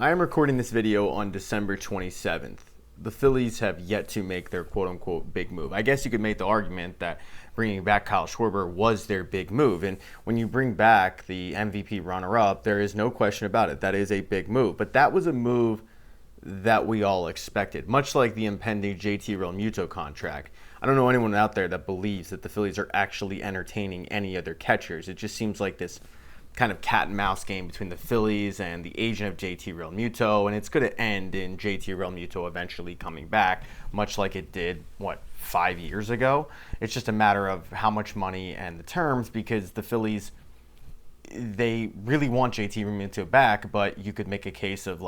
I am recording this video on December 27th. The Phillies have yet to make their quote-unquote big move. I guess you could make the argument that bringing back Kyle Schwarber was their big move. And when you bring back the MVP runner-up, there is no question about it. That is a big move. But that was a move that we all expected, much like the impending JT Realmuto contract. I don't know anyone out there that believes that the Phillies are actually entertaining any other catchers. It just seems like this kind of cat and mouse game between the Phillies and the agent of JT Realmuto, and it's going to end in JT Realmuto eventually coming back, much like it did, 5 years ago? It's just a matter of how much money and the terms, because the Phillies, they really want JT Realmuto back, but you could make a case of,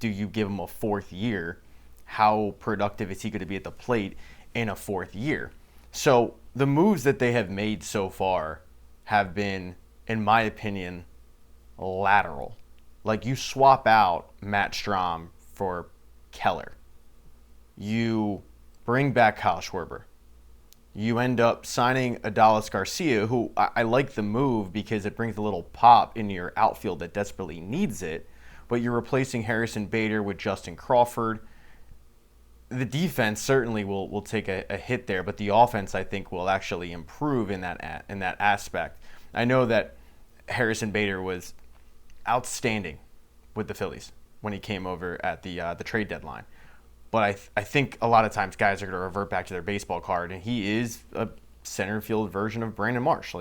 do you give him a fourth year? How productive is he going to be at the plate in a fourth year? So the moves that they have made so far have been, in my opinion, lateral. Like, you swap out Matt Strahm for Keller. You bring back Kyle Schwarber. You end up signing Adolis Garcia, who I like the move because it brings a little pop into your outfield that desperately needs it, but you're replacing Harrison Bader with Justin Crawford. The defense certainly will take a hit there, but the offense, I think, will actually improve in that aspect. I know that Harrison Bader was outstanding with the Phillies when he came over at the trade deadline. But I think a lot of times guys are going to revert back to their baseball card, and he is a center field version of Brandon Marsh.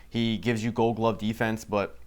He gives you Gold Glove defense, but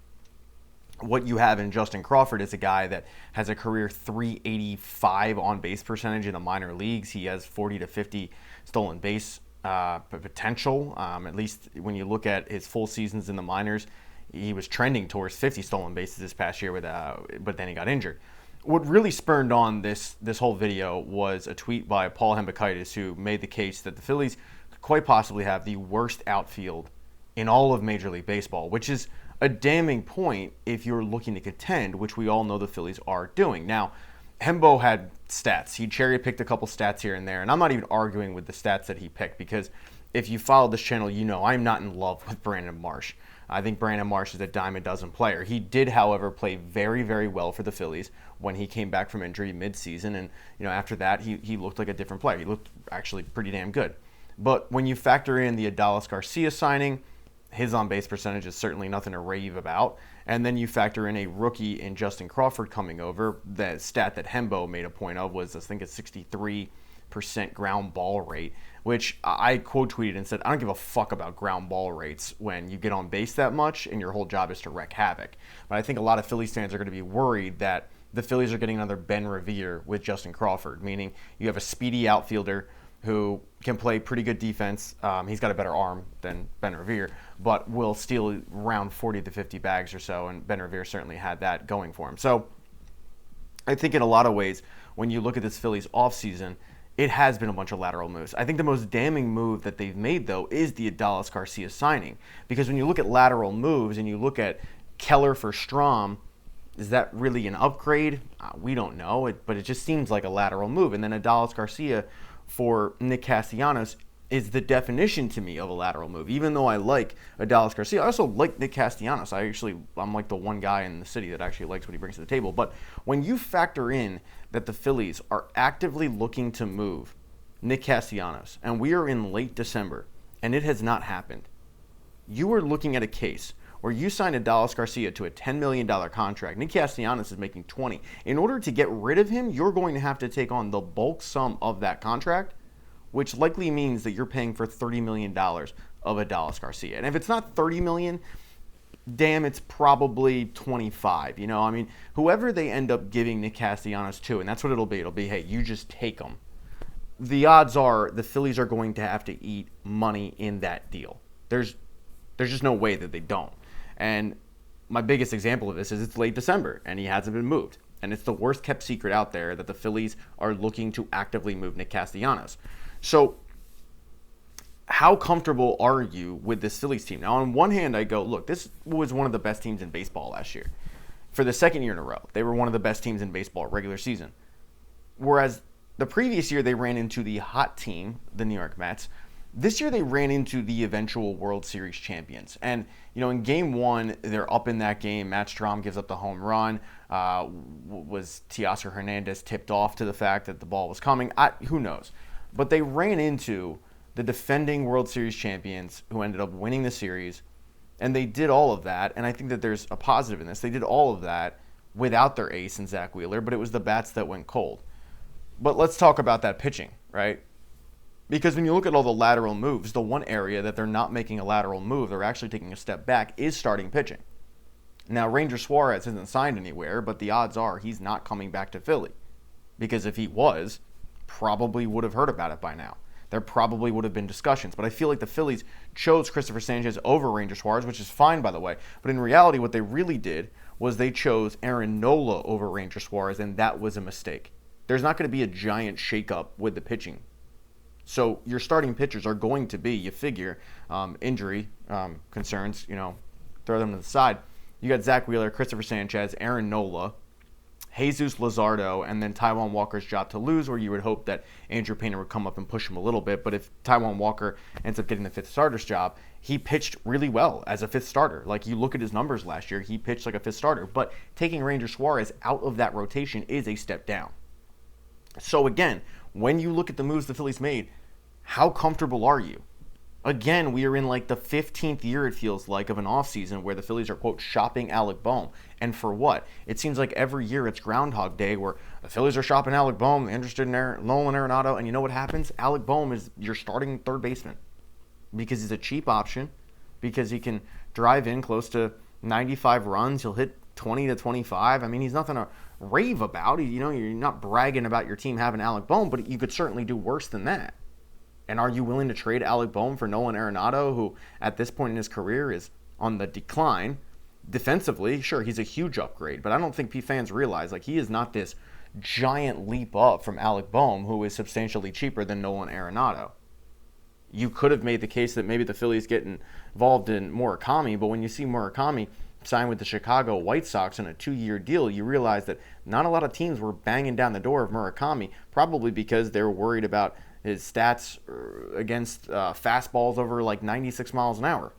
what you have in Justin Crawford is a guy that has a career .385 on base percentage in the minor leagues. He has 40 to 50 stolen base potential. At least when you look at his full seasons in the minors, he was trending towards 50 stolen bases this past year, but then he got injured. What really spurned on this whole video was a tweet by Paul Hembakaitis, who made the case that the Phillies quite possibly have the worst outfield in all of Major League Baseball, which is a damning point if you're looking to contend, which we all know the Phillies are doing. Now, Hembo had stats. He cherry-picked a couple stats here and there, and I'm not even arguing with the stats that he picked, because if you follow this channel, you know I'm not in love with Brandon Marsh. I think Brandon Marsh is a dime a dozen player. He did, however, play very, very well for the Phillies when he came back from injury midseason, and after that, he looked like a different player. He looked actually pretty damn good. But when you factor in the Adolis Garcia signing, his on-base percentage is certainly nothing to rave about. And then you factor in a rookie in Justin Crawford coming over. The stat that Hembo made a point of was, I think, a 63% ground ball rate, which I quote tweeted and said, I don't give a fuck about ground ball rates when you get on base that much and your whole job is to wreak havoc. But I think a lot of Phillies fans are going to be worried that the Phillies are getting another Ben Revere with Justin Crawford, meaning you have a speedy outfielder who can play pretty good defense. He's got a better arm than Ben Revere, but will steal around 40 to 50 bags or so, and Ben Revere certainly had that going for him. So I think in a lot of ways, when you look at this Phillies offseason, it has been a bunch of lateral moves. I think the most damning move that they've made, though, is the Adolis Garcia signing. Because when you look at lateral moves and you look at Keller for Strahm, is that really an upgrade? We don't know, but it just seems like a lateral move. And then Adolis Garcia for Nick Castellanos is the definition to me of a lateral move. Even though I like Adolis Garcia, I also like Nick Castellanos. I'm like the one guy in the city that actually likes what he brings to the table. But when you factor in that the Phillies are actively looking to move Nick Castellanos, and we are in late December, and it has not happened, you are looking at a case where you sign Adolis Garcia to a $10 million contract. Nick Castellanos is making $20. In order to get rid of him, you're going to have to take on the bulk sum of that contract, which likely means that you're paying for $30 million of Adolis Garcia. And if it's not $30 million, damn, it's probably 25. Whoever they end up giving Nick Castellanos to, and that's what it'll be, hey, you just take him. The odds are the Phillies are going to have to eat money in that deal. There's just no way that they don't. And my biggest example of this is it's late December, and he hasn't been moved. And it's the worst kept secret out there that the Phillies are looking to actively move Nick Castellanos. So how comfortable are you with this Phillies team? Now, on one hand, I go, look, this was one of the best teams in baseball last year. For the second year in a row, they were one of the best teams in baseball regular season. Whereas the previous year, they ran into the hot team, the New York Mets, This year they ran into the eventual World Series champions. And, in game one, they're up in that game. Matt Strahm gives up the home run. Was Teoscar Hernandez tipped off to the fact that the ball was coming? Who knows? But they ran into the defending World Series champions who ended up winning the series. And they did all of that. And I think that there's a positive in this. They did all of that without their ace in Zach Wheeler, but it was the bats that went cold. But let's talk about that pitching, right? Because when you look at all the lateral moves, the one area that they're not making a lateral move, they're actually taking a step back, is starting pitching. Now, Ranger Suarez isn't signed anywhere, but the odds are he's not coming back to Philly. Because if he was, probably would have heard about it by now. There probably would have been discussions. But I feel like the Phillies chose Christopher Sanchez over Ranger Suarez, which is fine, by the way. But in reality, what they really did was they chose Aaron Nola over Ranger Suarez, and that was a mistake. There's not going to be a giant shakeup with the pitching. So your starting pitchers are going to be, you figure, injury concerns, throw them to the side. You got Zach Wheeler, Christopher Sanchez, Aaron Nola, Jesus Luzardo, and then Taijuan Walker's job to lose, where you would hope that Andrew Painter would come up and push him a little bit. But if Taijuan Walker ends up getting the fifth starter's job, he pitched really well as a fifth starter. Like, you look at his numbers last year, he pitched like a fifth starter. But taking Ranger Suarez out of that rotation is a step down. So again, when you look at the moves the Phillies made, how comfortable are you? Again, we are in like the 15th year, it feels like, of an offseason where the Phillies are, quote, shopping Alec Bohm. And for what? It seems like every year it's Groundhog Day where the Phillies are shopping Alec Bohm, interested in Nolan Arenado, and you know what happens? Alec Bohm is your starting third baseman because he's a cheap option, because he can drive in close to 95 runs. He'll hit 20 to 25. I mean, he's nothing to rave about. You're not bragging about your team having Alec Bohm, but you could certainly do worse than that. And are you willing to trade Alec Bohm for Nolan Arenado, who at this point in his career is on the decline? Defensively, sure, he's a huge upgrade, but I don't think fans realize, like, he is not this giant leap up from Alec Bohm, who is substantially cheaper than Nolan Arenado. You could have made the case that maybe the Phillies get involved in Murakami, but when you see Murakami signed with the Chicago White Sox on a 2-year deal, you realize that not a lot of teams were banging down the door of Murakami, probably because they were worried about his stats against fastballs over like 96 miles an hour.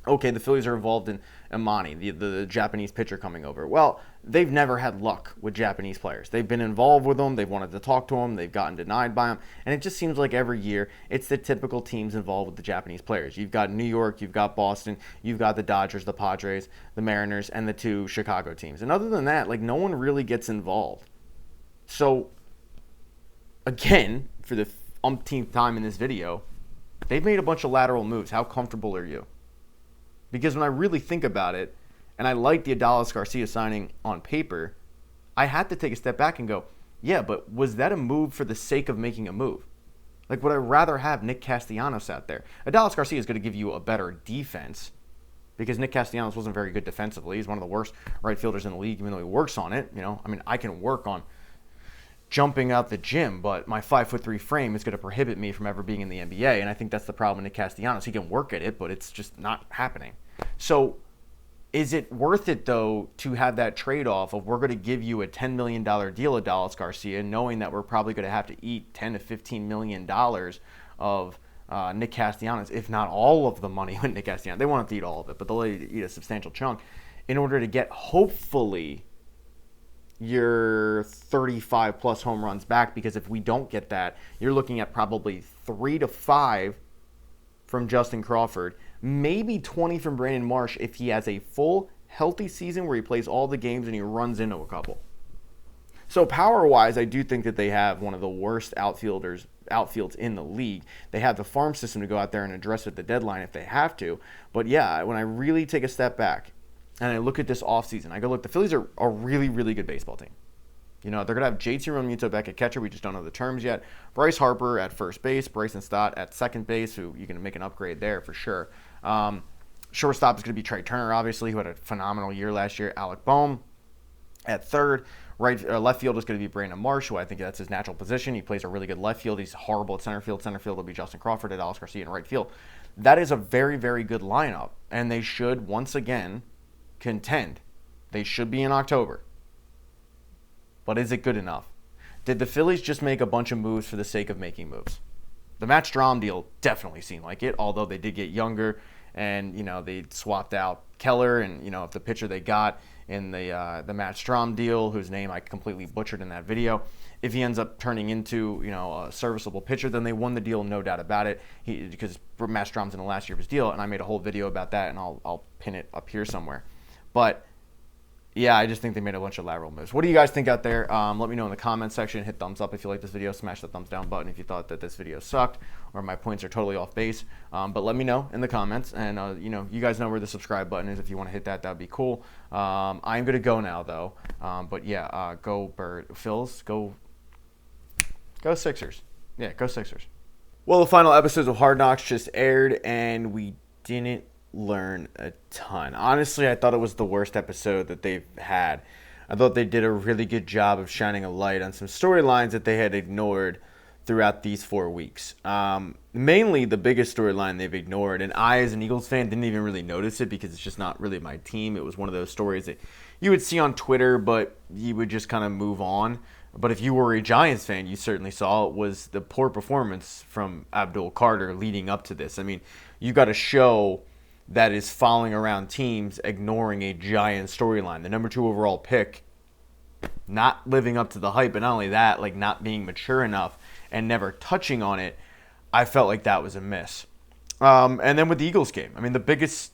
Okay, the Phillies are involved in Imani, the Japanese pitcher coming over. Well, they've never had luck with Japanese players. They've been involved with them. They've wanted to talk to them. They've gotten denied by them. And it just seems like every year it's the typical teams involved with the Japanese players. You've got New York, you've got Boston, you've got the Dodgers, the Padres, the Mariners, and the 2 Chicago teams. And other than that, like, no one really gets involved. So, again, for the umpteenth time in this video, they've made a bunch of lateral moves. How comfortable are you? Because when I really think about it, and I like the Adolis Garcia signing on paper, I had to take a step back and go, yeah, but was that a move for the sake of making a move? Like, would I rather have Nick Castellanos out there? Adolis Garcia is going to give you a better defense because Nick Castellanos wasn't very good defensively. He's one of the worst right fielders in the league, even though he works on it. I can work on jumping out the gym, but my 5'3" frame is going to prohibit me from ever being in the NBA, and I think that's the problem with Nick Castellanos. He can work at it, but it's just not happening. So is it worth it, though, to have that trade-off of we're going to give you a $10 million deal at Dallas Garcia, knowing that we're probably going to have to eat $10 to $15 million of Nick Castellanos, if not all of the money with Nick Castellanos. They won't have to eat all of it, but they'll eat a substantial chunk in order to get, hopefully, your 35 plus home runs back, because if we don't get that, you're looking at probably 3 to 5 from Justin Crawford, maybe 20 from Brandon Marsh if he has a full healthy season where he plays all the games and he runs into a couple. So power-wise, I do think that they have one of the worst outfields in the league. They have the farm system to go out there and address at the deadline if they have to. But yeah, when I really take a step back and I look at this offseason, I go, look, the Phillies are a really, really good baseball team. They're going to have JT Realmuto back at catcher. We just don't know the terms yet. Bryce Harper at first base. Bryson Stott at second base, who you can make an upgrade there for sure. Shortstop is going to be Trey Turner, obviously, who had a phenomenal year last year. Alec Bohm at third. Left field is going to be Brandon Marsh, who I think that's his natural position. He plays a really good left field. He's horrible at center field. Center field will be Justin Crawford, at Adolis Garcia in right field. That is a very, very good lineup, and they should, once again, contend. They should be in October. But is it good enough? Did the Phillies just make a bunch of moves for the sake of making moves? The Matt Strom deal definitely seemed like it, although they did get younger, and they swapped out Keller, and if the pitcher they got in the Matt Strom deal, whose name I completely butchered in that video, if he ends up turning into a serviceable pitcher, then they won the deal, no doubt about it. Because Matt Strom's in the last year of his deal, and I made a whole video about that, and I'll pin it up here somewhere. But yeah, I just think they made a bunch of lateral moves. What do you guys think out there? Let me know in the comment section. Hit thumbs up if you like this video. Smash the thumbs down button if you thought that this video sucked or my points are totally off base. But let me know in the comments. And, you guys know where the subscribe button is. If you want to hit that, that would be cool. I'm going to go now, though. But, yeah, go Phils. Go Sixers. Yeah, go Sixers. Well, the final episodes of Hard Knocks just aired, and we didn't learn a ton. Honestly, I thought it was the worst episode that they've had. I thought they did a really good job of shining a light on some storylines that they had ignored throughout these 4 weeks. Mainly the biggest storyline they've ignored, and I as an Eagles fan didn't even really notice it because it's just not really my team. It was one of those stories that you would see on Twitter, but you would just kind of move on. But if you were a Giants fan, you certainly saw it was the poor performance from Abdul Carter leading up to this. I mean, you got a show that is following around teams, ignoring a giant storyline. The number 2 overall pick, not living up to the hype, but not only that, like not being mature enough and never touching on it. I felt like that was a miss. And then with the Eagles game, I mean, the biggest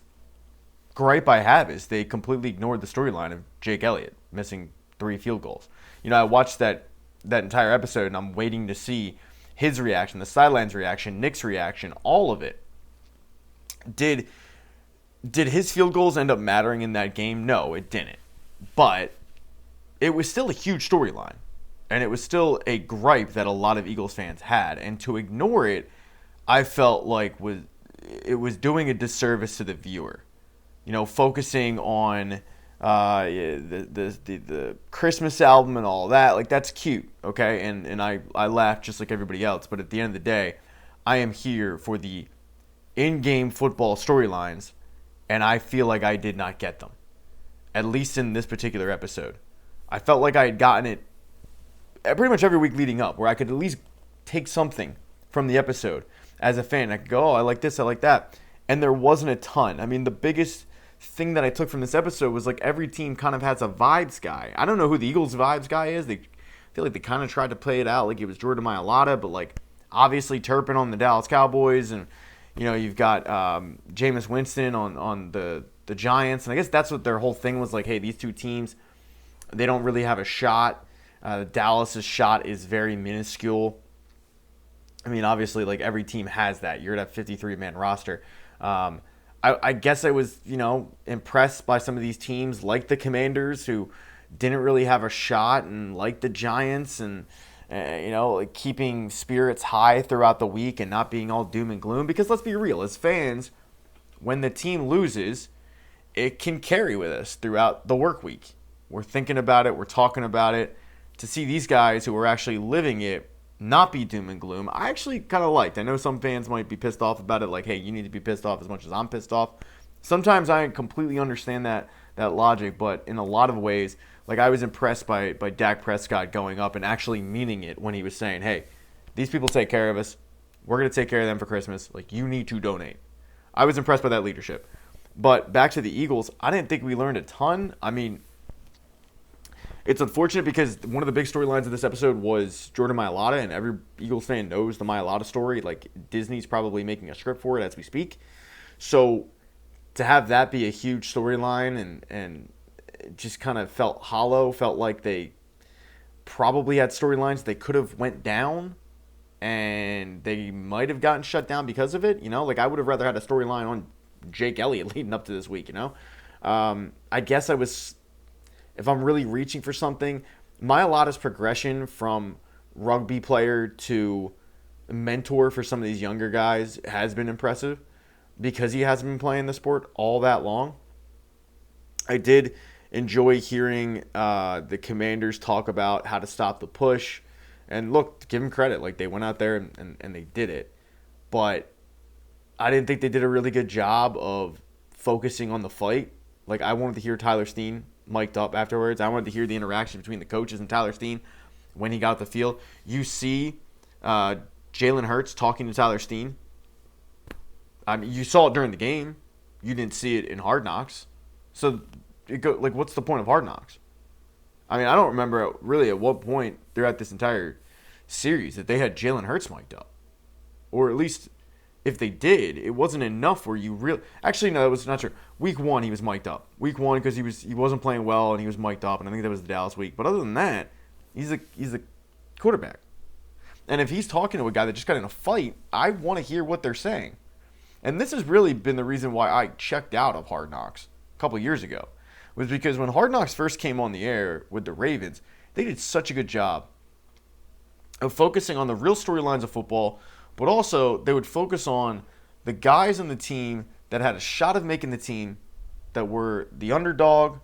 gripe I have is they completely ignored the storyline of Jake Elliot missing 3 field goals. I watched that entire episode, and I'm waiting to see his reaction, the sidelines reaction, Nick's reaction, all of it. Did his field goals end up mattering in that game? No, it didn't. But it was still a huge storyline. And it was still a gripe that a lot of Eagles fans had. And to ignore it, I felt like it was doing a disservice to the viewer. Focusing on the Christmas album and all that. Like, that's cute, okay? And I laughed just like everybody else. But at the end of the day, I am here for the in-game football storylines. And I feel like I did not get them, at least in this particular episode. I felt like I had gotten it pretty much every week leading up, where I could at least take something from the episode as a fan. I could go, oh, I like this, I like that. And there wasn't a ton. I mean, the biggest thing that I took from this episode was like every team kind of has a vibes guy. I don't know who the Eagles vibes guy is. They feel like they kind of tried to play it out like it was Jordan Mailata, but like obviously Turpin on the Dallas Cowboys, and you've got Jameis Winston on the Giants. And I guess that's what their whole thing was like, hey, these two teams, they don't really have a shot. Dallas's shot is very minuscule. I mean, obviously, like every team has that. You're at a 53-man roster. I guess I was, impressed by some of these teams like the Commanders, who didn't really have a shot, and like the Giants, and like keeping spirits high throughout the week and not being all doom and gloom. Because let's be real, as fans, when the team loses, it can carry with us throughout the work week. We're thinking about it, we're talking about it. To see these guys who are actually living it not be doom and gloom, I actually kind of liked. I know some fans might be pissed off about it, like, hey, you need to be pissed off as much as I'm pissed off. Sometimes I completely understand that logic, but in a lot of ways, like, I was impressed by Dak Prescott going up and actually meaning it when he was saying, hey, these people take care of us. We're going to take care of them for Christmas. Like, you need to donate. I was impressed by that leadership. But back to the Eagles, I didn't think we learned a ton. I mean, it's unfortunate because one of the big storylines of this episode was Jordan Mailata, and every Eagles fan knows the Mailata story. Like, Disney's probably making a script for it as we speak. So to have that be a huge storyline and it just kind of felt hollow, felt like they probably had storylines they could have went down and they might have gotten shut down because of it. Like, I would have rather had a storyline on Jake Elliott leading up to this week, I guess if I'm really reaching for something, Mailata's progression from rugby player to mentor for some of these younger guys has been impressive because he hasn't been playing the sport all that long. I did enjoy hearing the Commanders talk about how to stop the push. And look, give them credit. Like, they went out there and they did it. But I didn't think they did a really good job of focusing on the fight. Like, I wanted to hear Tyler Steen mic'd up afterwards. I wanted to hear the interaction between the coaches and Tyler Steen when he got off the field. You see Jalen Hurts talking to Tyler Steen. I mean, you saw it during the game. You didn't see it in Hard Knocks. So, what's the point of Hard Knocks? I mean, I don't remember really at what point throughout this entire series that they had Jalen Hurts mic'd up. Or at least, if they did, it wasn't enough where you really... Actually, no, that was not true. Week 1, he was mic'd up. Week 1, because he wasn't playing well and he was mic'd up, and I think that was the Dallas week. But other than that, he's a quarterback. And if he's talking to a guy that just got in a fight, I want to hear what they're saying. And this has really been the reason why I checked out of Hard Knocks a couple of years ago. Was because when Hard Knocks first came on the air with the Ravens, they did such a good job of focusing on the real storylines of football, but also they would focus on the guys on the team that had a shot of making the team, that were the underdog,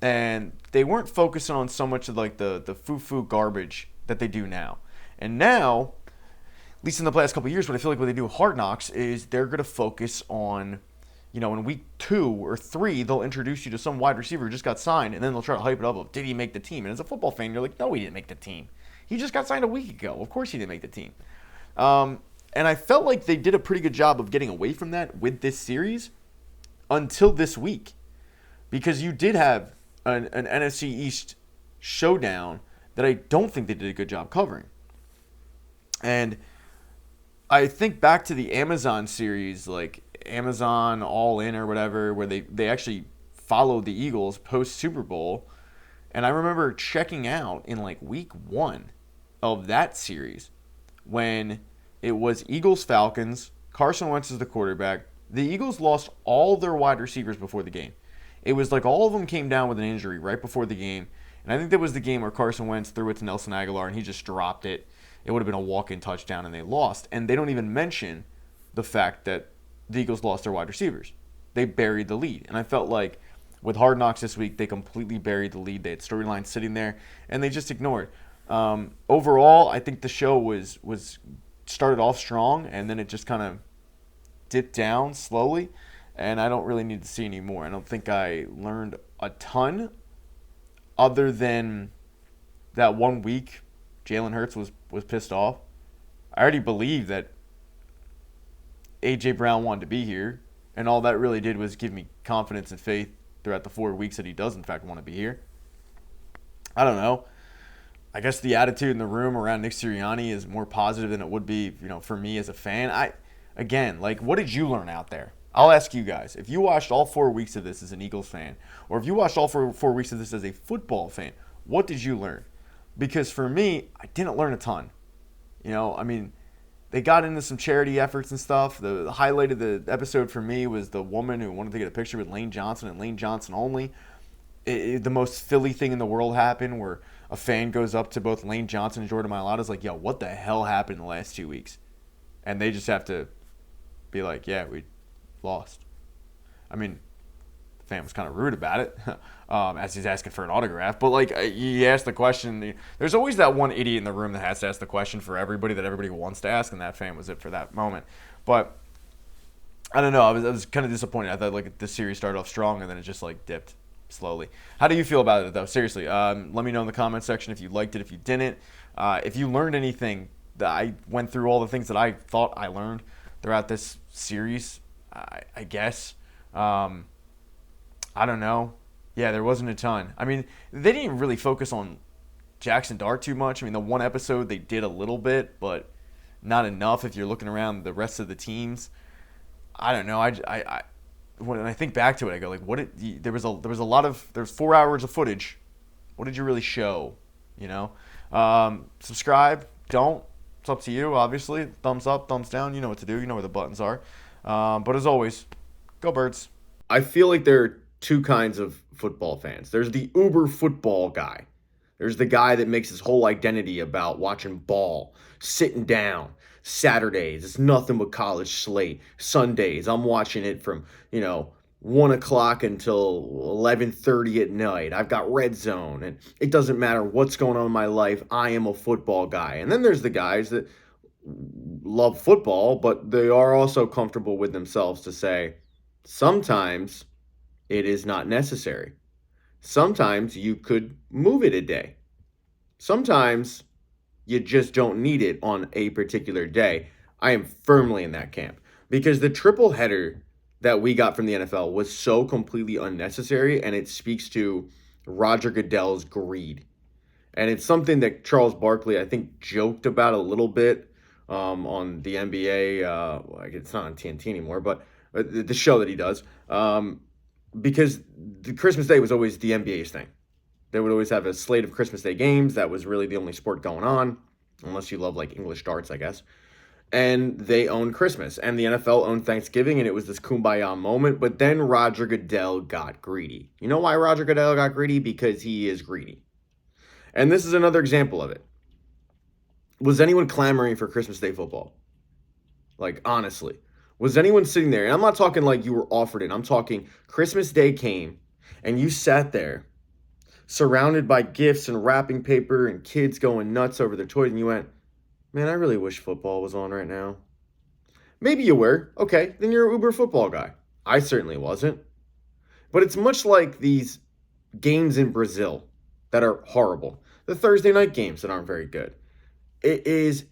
and they weren't focusing on so much of like the foo-foo garbage that they do now. And now, at least in the last couple of years, what I feel like what they do with Hard Knocks is they're going to focus on, in week 2 or 3, they'll introduce you to some wide receiver who just got signed, and then they'll try to hype it up of, did he make the team? And as a football fan, you're like, no, he didn't make the team. He just got signed a week ago. Of course he didn't make the team. And I felt like they did a pretty good job of getting away from that with this series until this week. Because you did have an NFC East showdown that I don't think they did a good job covering. And I think back to the Amazon series, like Amazon All In or whatever, where they actually followed the Eagles post Super Bowl. And I remember checking out in like week 1 of that series when it was Eagles-Falcons. Carson Wentz is the quarterback. The Eagles lost all their wide receivers before the game. It was like all of them came down with an injury right before the game. And I think that was the game where Carson Wentz threw it to Nelson Aguilar and he just dropped it. It would have been a walk-in touchdown and they lost. And they don't even mention the fact that the Eagles lost their wide receivers. They buried the lead. And I felt like with Hard Knocks this week, they completely buried the lead. They had storylines sitting there and they just ignored. Overall, I think the show was started off strong and then it just kind of dipped down slowly. And I don't really need to see any more. I don't think I learned a ton other than that 1 week Jalen Hurts was pissed off. I already believe that A.J. Brown wanted to be here, and all that really did was give me confidence and faith throughout the 4 weeks that he does, in fact, want to be here. I don't know. I guess the attitude in the room around Nick Sirianni is more positive than it would be, for me as a fan. What did you learn out there? I'll ask you guys. If you watched all 4 weeks of this as an Eagles fan, or if you watched all four weeks of this as a football fan, what did you learn? Because for me, I didn't learn a ton. They got into some charity efforts and stuff. The highlight of the episode for me was the woman who wanted to get a picture with Lane Johnson and Lane Johnson only. The most Philly thing in the world happened where a fan goes up to both Lane Johnson and Jordan Mailata is like, yo, what the hell happened in the last 2 weeks? And they just have to be like, yeah, we lost. The fan was kind of rude about it as he's asking for an autograph. But, he asked the question. There's always that one idiot in the room that has to ask the question for everybody that everybody wants to ask, and that fan was it for that moment. But, I don't know. I was kind of disappointed. I thought, the series started off strong, and then it just, dipped slowly. How do you feel about it, though? Seriously, let me know in the comment section if you liked it, if you didn't. If you learned anything, that I went through all the things that I thought I learned throughout this series, I guess. I don't know. Yeah, there wasn't a ton. They didn't really focus on Jackson Dart too much. The one episode they did a little bit, but not enough if you're looking around the rest of the teams. I don't know. I when I think back to it, I go there was 4 hours of footage. What did you really show? Subscribe. Don't. It's up to you, obviously. Thumbs up, thumbs down. You know what to do. You know where the buttons are. But as always, go Birds. I feel like there are two kinds of football fans. There's the uber football guy. There's the guy that makes his whole identity about watching ball, sitting down. Saturdays, it's nothing but college slate. Sundays, I'm watching it from, 1 o'clock until 11:30 at night. I've got Red Zone, and it doesn't matter what's going on in my life. I am a football guy. And then there's the guys that love football, but they are also comfortable with themselves to say, sometimes it is not necessary. Sometimes you could move it a day. Sometimes You just don't need it on a particular day. I am firmly in that camp because the triple header that we got from the NFL was so completely unnecessary, and it speaks to Roger Goodell's greed. And it's something that Charles Barkley, I think, joked about a little bit on the NBA. Like it's not on TNT anymore, but the show that he does. Because the Christmas Day was always the NBA's thing. They would always have a slate of Christmas Day games. That was really the only sport going on, unless you love like English darts, I guess. And they owned Christmas, and the NFL owned Thanksgiving, and it was this kumbaya moment. But then Roger Goodell got greedy. You know why Roger Goodell got greedy? Because he is greedy. And this is another example of it. Was anyone clamoring for Christmas Day football? Like, honestly. Was anyone sitting there? And I'm not talking like you were offered it. I'm talking Christmas Day came, and you sat there surrounded by gifts and wrapping paper and kids going nuts over their toys, and you went, man, I really wish football was on right now. Maybe you were. Okay, then you're an Uber football guy. I certainly wasn't. But it's much like these games in Brazil that are horrible. The Thursday night games that aren't very good. It is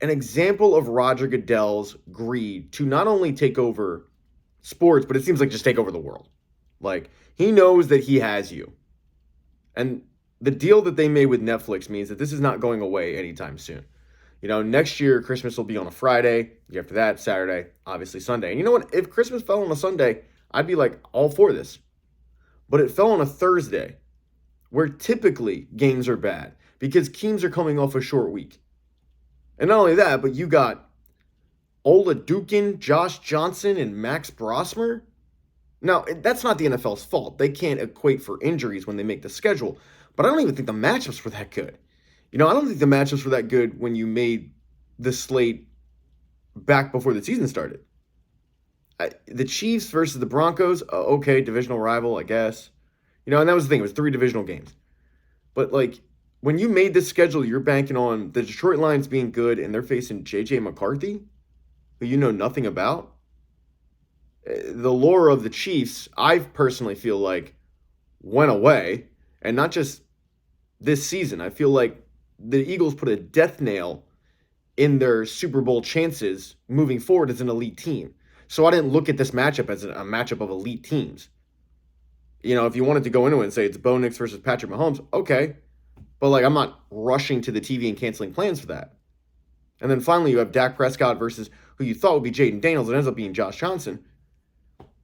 an example of Roger Goodell's greed to not only take over sports, but it seems like just take over the world. Like, he knows that he has you. And the deal that they made with Netflix means that this is not going away anytime soon. You know, next year, Christmas will be on a Friday. Year after that, Saturday, obviously Sunday. And you know what? If Christmas fell on a Sunday, I'd be like, all for this. But it fell on a Thursday, where typically games are bad because teams are coming off a short week. And not only that, but you got Ola Dukin, Josh Johnson, and Max Brosmer. Now, that's not the NFL's fault. They can't equate for injuries when they make the schedule. But I don't even think the matchups were that good. You know, I don't think the matchups were that good when you made the slate back before the season started. The Chiefs versus the Broncos, okay, divisional rival, I guess. You know, and that was the thing. It was 3 divisional games. But, like, when you made this schedule, you're banking on the Detroit Lions being good, and they're facing J.J. McCarthy, who you know nothing about. The lore of the Chiefs, I personally feel like, went away. And not just this season. I feel like the Eagles put a death nail in their Super Bowl chances moving forward as an elite team. So I didn't look at this matchup as a matchup of elite teams. You know, if you wanted to go into it and say it's Bo Nix versus Patrick Mahomes, okay. But, like, I'm not rushing to the TV and canceling plans for that. And then finally you have Dak Prescott versus who you thought would be Jaden Daniels. It ends up being Josh Johnson.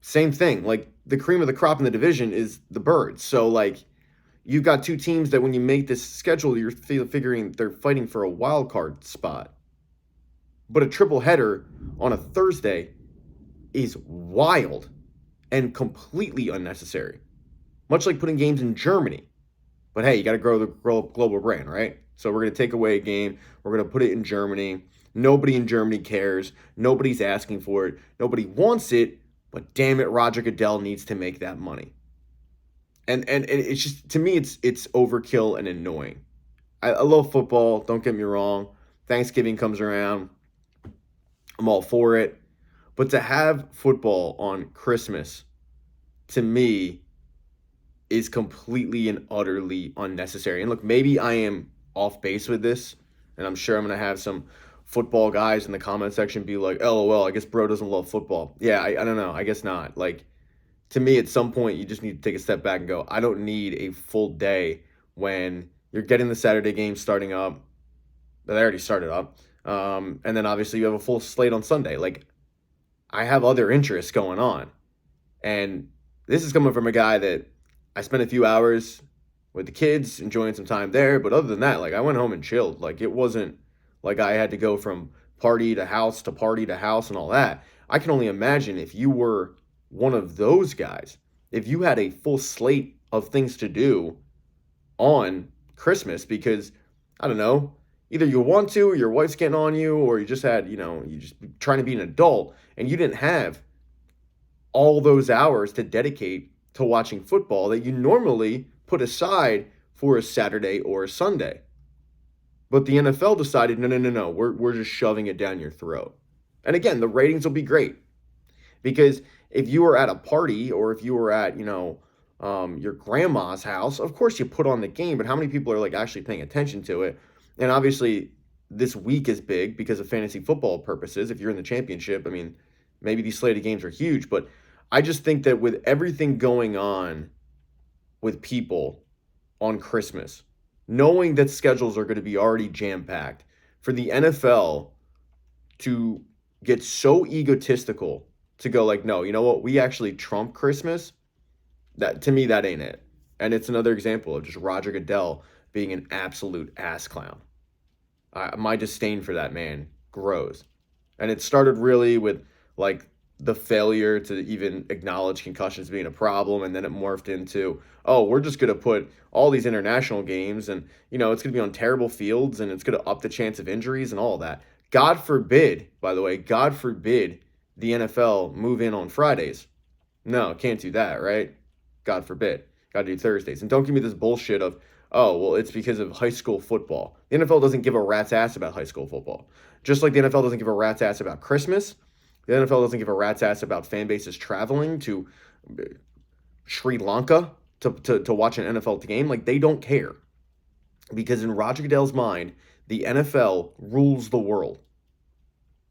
Same thing. Like, the cream of the crop in the division is the Birds. So, like, you've got 2 teams that when you make this schedule, you're figuring they're fighting for a wild card spot. But a triple header on a Thursday is wild and completely unnecessary. Much like putting games in Germany. But hey, you got to grow the global brand, right? So we're going to take away a game. We're going to put it in Germany. Nobody in Germany cares. Nobody's asking for it. Nobody wants it. But damn it, Roger Goodell needs to make that money. And it's just, to me, it's overkill and annoying. I love football. Don't get me wrong. Thanksgiving comes around. I'm all for it. But to have football on Christmas, to me, is completely and utterly unnecessary. And look, maybe I am off base with this, and I'm sure I'm going to have some football guys in the comment section be like, LOL, I guess bro doesn't love football. Yeah, I don't know. I guess not. Like, to me, at some point, you just need to take a step back and go, I don't need a full day when you're getting the Saturday game starting up. But they already started up. And then obviously you have a full slate on Sunday. Like, I have other interests going on. And this is coming from a guy that I spent a few hours with the kids, enjoying some time there. But other than that, like, I went home and chilled. Like, it wasn't like I had to go from party to house and all that. I can only imagine if you were one of those guys, if you had a full slate of things to do on Christmas because, I don't know, either you want to or your wife's getting on you or you just had, you just trying to be an adult and you didn't have all those hours to dedicate to watching football that you normally put aside for a Saturday or a Sunday. But the NFL decided, no, we're just shoving it down your throat. And again, the ratings will be great. Because if you were at a party or if you were at, your grandma's house, of course you put on the game, but how many people are like actually paying attention to it? And obviously, this week is big because of fantasy football purposes. If you're in the championship, I mean, maybe these slated games are huge, but I just think that with everything going on with people on Christmas, knowing that schedules are going to be already jam packed, for the NFL to get so egotistical to go like, no, you know what? We actually trump Christmas. That to me, that ain't it. And it's another example of just Roger Goodell being an absolute ass clown. My disdain for that man grows. And it started really with like the failure to even acknowledge concussions being a problem, and then it morphed into, oh, we're just going to put all these international games, and it's going to be on terrible fields, and it's going to up the chance of injuries and all of that. God forbid, by the way, God forbid the NFL move in on Fridays. No, can't do that, right? God forbid. Got to do Thursdays. And don't give me this bullshit of, oh, well, it's because of high school football. The NFL doesn't give a rat's ass about high school football. Just like the NFL doesn't give a rat's ass about Christmas, the NFL doesn't give a rat's ass about fan bases traveling to Sri Lanka to watch an NFL game. Like, they don't care. Because in Roger Goodell's mind, the NFL rules the world.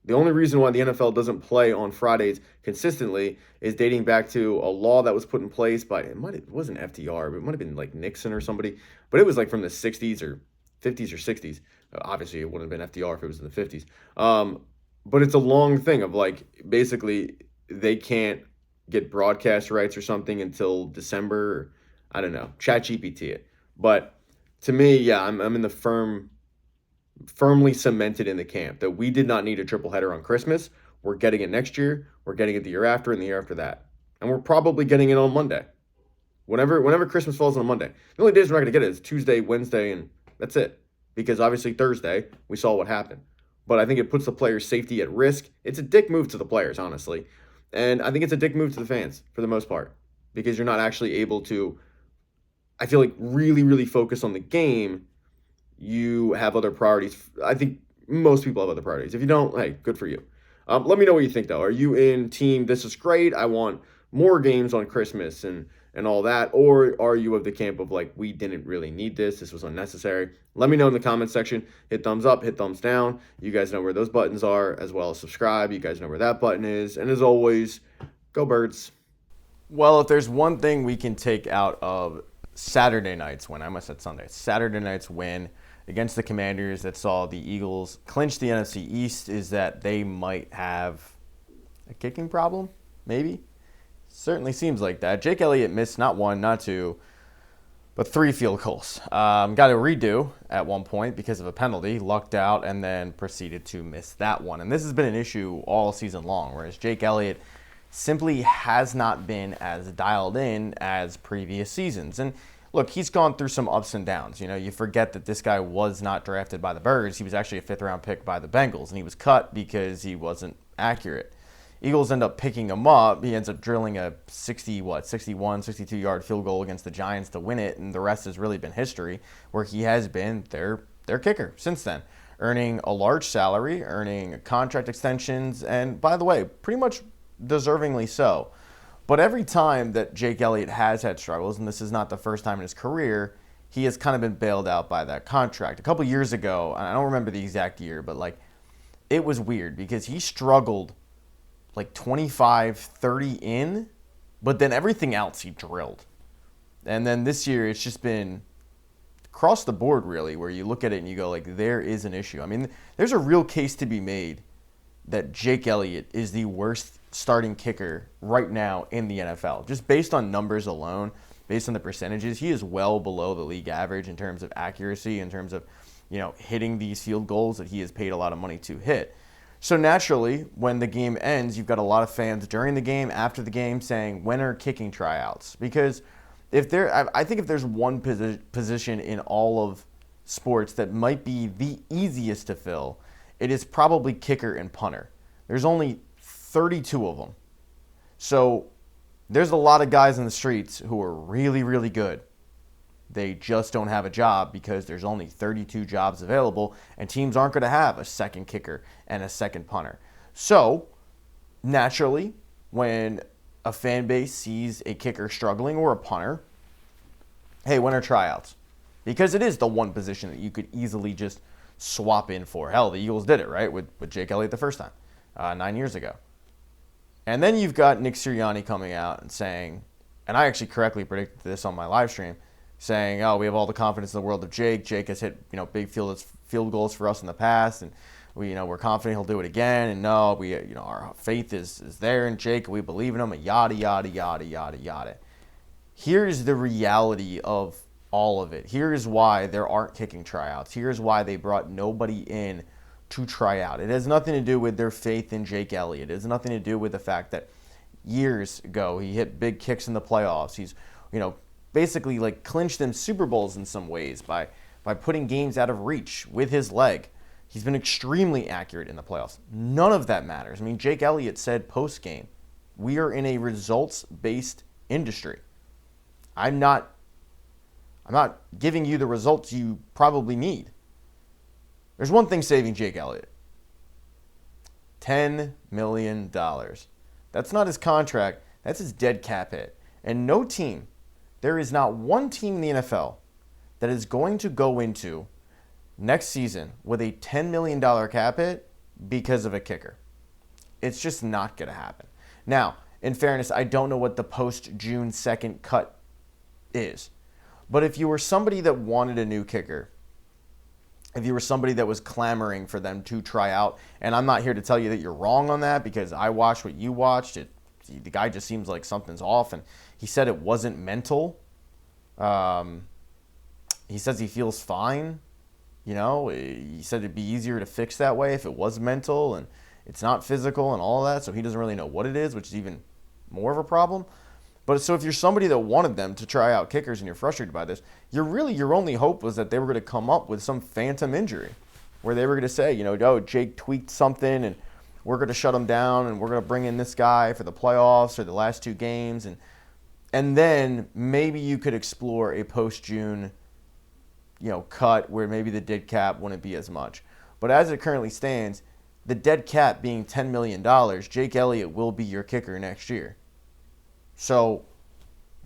The only reason why the NFL doesn't play on Fridays consistently is dating back to a law that was put in place by, it wasn't FDR, but it might have been like Nixon or somebody, but it was like from the 60s or 50s or 60s. Obviously, it wouldn't have been FDR if it was in the 50s. But it's a long thing of like, basically, they can't get broadcast rights or something until December. Or, I don't know, chat GPT it. But to me, yeah, I'm in the firmly cemented in the camp that we did not need a triple header on Christmas. We're getting it next year. We're getting it the year after and the year after that. And we're probably getting it on Monday. Whenever Christmas falls on a Monday. The only days we're not going to get it is Tuesday, Wednesday, and that's it. Because obviously Thursday, we saw what happened. But I think it puts the players' safety at risk. It's a dick move to the players, honestly. And I think it's a dick move to the fans for the most part. Because you're not actually able to, I feel like, really, really focus on the game. You have other priorities. I think most people have other priorities. If you don't, hey, good for you. Let me know what you think, though. Are you in team, this is great, I want more games on Christmas and all that? Or are you of the camp of, like, we didn't really need this was unnecessary? Let me know in the comment section. Hit thumbs up, hit thumbs down. You guys know where those buttons are, as well as subscribe. You guys know where that button is. And as always, go Birds. Well, if there's one thing we can take out of Saturday night's win, I almost said Sunday, Saturday night's win against the Commanders that saw the Eagles clinch the NFC East, is that they might have a kicking problem, maybe. Certainly seems like that. Jake Elliot missed not one, not two, but 3 field goals. Got a redo at one point because of a penalty, lucked out, and then proceeded to miss that one. And this has been an issue all season long, whereas Jake Elliott simply has not been as dialed in as previous seasons. And look, he's gone through some ups and downs. You forget that this guy was not drafted by the Birds. He was actually a 5th-round pick by the Bengals, and he was cut because he wasn't accurate. Eagles end up picking him up. He ends up drilling a 61, 62-yard field goal against the Giants to win it, and the rest has really been history, where he has been their kicker since then, earning a large salary, earning contract extensions, and by the way, pretty much deservingly so. But every time that Jake Elliott has had struggles, and this is not the first time in his career, he has kind of been bailed out by that contract. A couple years ago, and I don't remember the exact year, but like it was weird because he struggled like 25, 30 in, but then everything else he drilled. And then this year it's just been across the board really, where you look at it and you go like, there is an issue. I mean, there's a real case to be made that Jake Elliott is the worst starting kicker right now in the NFL. Just based on numbers alone, based on the percentages, he is well below the league average in terms of accuracy, in terms of, hitting these field goals that he has paid a lot of money to hit. So naturally, when the game ends, you've got a lot of fans during the game, after the game, saying, when are kicking tryouts? Because I think if there's one position in all of sports that might be the easiest to fill, it is probably kicker and punter. There's only 32 of them. So there's a lot of guys in the streets who are really, really good. They just don't have a job because there's only 32 jobs available, and teams aren't going to have a second kicker and a second punter. So naturally, when a fan base sees a kicker struggling or a punter, hey, when are tryouts? because it is the one position that you could easily just swap in for. Hell, the Eagles did it, right, with Jake Elliott the first time, 9 years ago. And then you've got Nick Sirianni coming out and saying, and I actually correctly predicted this on my live stream, saying, "Oh, we have all the confidence in the world of Jake. Jake has hit, big field goals for us in the past, and we're confident he'll do it again. And no, our faith is there in Jake. We believe in him. And yada yada yada yada yada." Here's the reality of all of it. Here's why there aren't kicking tryouts. Here's why they brought nobody in to try out. It has nothing to do with their faith in Jake Elliott. It has nothing to do with the fact that years ago he hit big kicks in the playoffs. He's, basically like clinched them Super Bowls in some ways by putting games out of reach with his leg. He's been extremely accurate in the playoffs. None of that matters. I mean, Jake Elliott said post-game, we are in a results-based industry. I'm not giving you the results you probably need. There's one thing saving Jake Elliott. $10 million. That's not his contract. That's his dead cap hit. And no team, there is not one team in the NFL that is going to go into next season with a $10 million cap hit because of a kicker. It's just not going to happen. Now, in fairness, I don't know what the post-June 2nd cut is. But if you were somebody that wanted a new kicker, if you were somebody that was clamoring for them to try out, and I'm not here to tell you that you're wrong on that because I watched what you watched. The guy just seems like something's off, and he said it wasn't mental. He says he feels fine. He said it'd be easier to fix that way if it was mental and it's not physical and all that, so he doesn't really know what it is, which is even more of a problem. But so if you're somebody that wanted them to try out kickers and you're frustrated by this, your only hope was that they were going to come up with some phantom injury where they were going to say, Jake tweaked something and we're going to shut him down and we're going to bring in this guy for the playoffs or the last two games. And then maybe you could explore a post-June, cut where maybe the dead cap wouldn't be as much. But as it currently stands, the dead cap being $10 million, Jake Elliott will be your kicker next year. So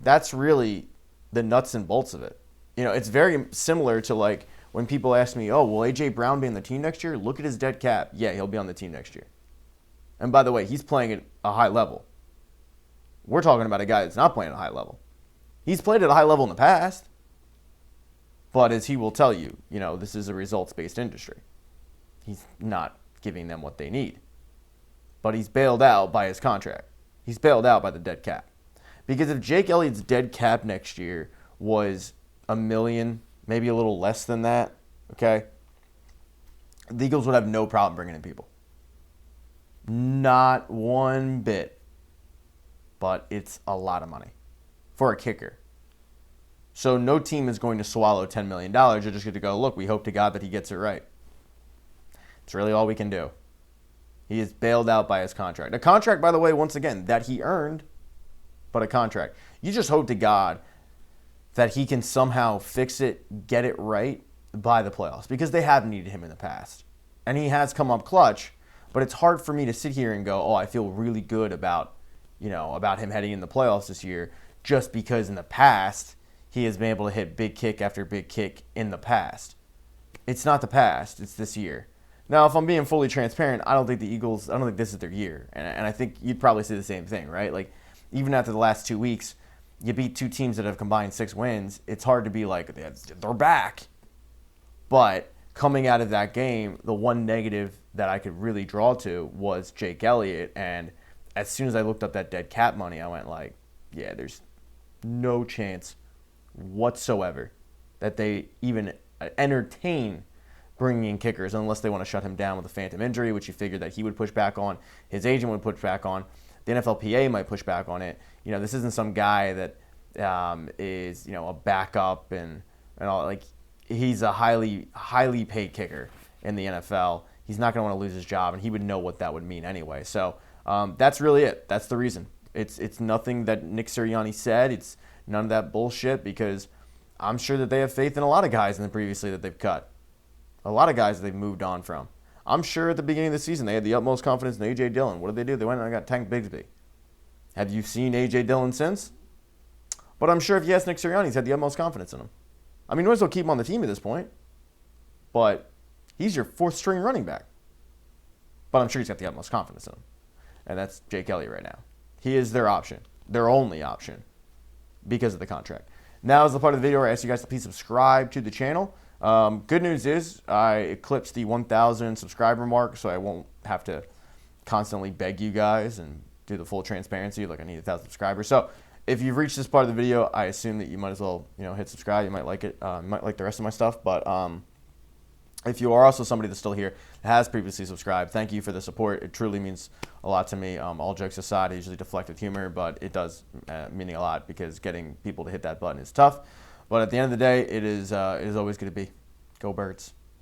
that's really the nuts and bolts of it. It's very similar to like when people ask me, "Oh, will A.J. Brown be on the team next year?" Look at his dead cap. Yeah, he'll be on the team next year. And by the way, he's playing at a high level. We're talking about a guy that's not playing at a high level. He's played at a high level in the past. But as he will tell you, this is a results-based industry. He's not giving them what they need. But he's bailed out by his contract. He's bailed out by the dead cap. Because if Jake Elliott's dead cap next year was $1 million, maybe a little less than that, okay, the Eagles would have no problem bringing in people. Not one bit. But it's a lot of money for a kicker. So no team is going to swallow $10 million. You're just going to go, look, we hope to God that he gets it right. It's really all we can do. He is bailed out by his contract. A contract, by the way, once again, that he earned, but a contract. You just hope to God that he can somehow fix it, get it right by the playoffs, because they have needed him in the past. And he has come up clutch, but it's hard for me to sit here and go, oh, I feel really good about him heading in the playoffs this year, just because in the past he has been able to hit big kick after big kick in the past. It's not the past, it's this year. Now, if I'm being fully transparent, I don't think this is their year. And I think you'd probably say the same thing, right? Like, even after the last 2 weeks, you beat two teams that have combined 6 wins. It's hard to be like, they're back. But coming out of that game, the one negative that I could really draw to was Jake Elliott. And as soon as I looked up that dead cap money, I went like, yeah, there's no chance whatsoever that they even entertain bringing in kickers unless they want to shut him down with a phantom injury, which you figured that he would push back on, his agent would push back on, the NFLPA might push back on it. This isn't some guy that is a backup and all. Like, he's a highly paid kicker in the NFL. He's not going to want to lose his job, and he would know what that would mean anyway. So that's really it. That's the reason. It's nothing that Nick Sirianni said. It's none of that bullshit, because I'm sure that they have faith in a lot of guys in the previously that they've cut. A lot of guys that they've moved on from. I'm sure at the beginning of the season they had the utmost confidence in A.J. Dillon. What did they do? They went and got Tank Bigsby. Have you seen A.J. Dillon since? But I'm sure if you ask Nick Sirianni, he's had the utmost confidence in him. I mean, you might as well keep him on the team at this point. But he's your fourth string running back. But I'm sure he's got the utmost confidence in him. And that's Jake Elliot right now. He is their option, their only option, because of the contract. Now is the part of the video where I ask you guys to please subscribe to the channel. Good news is I eclipsed the 1,000 subscriber mark, so I won't have to constantly beg you guys and do the full transparency like I need 1,000 subscribers. So if you've reached this part of the video, I assume that you might as well hit subscribe. You might like it. You might like the rest of my stuff, but if you are also somebody that's still here that has previously subscribed, thank you for the support. It truly means a lot to me. All jokes aside, I usually deflect with humor, but it does mean a lot because getting people to hit that button is tough. But at the end of the day, it is always going to be go Birds.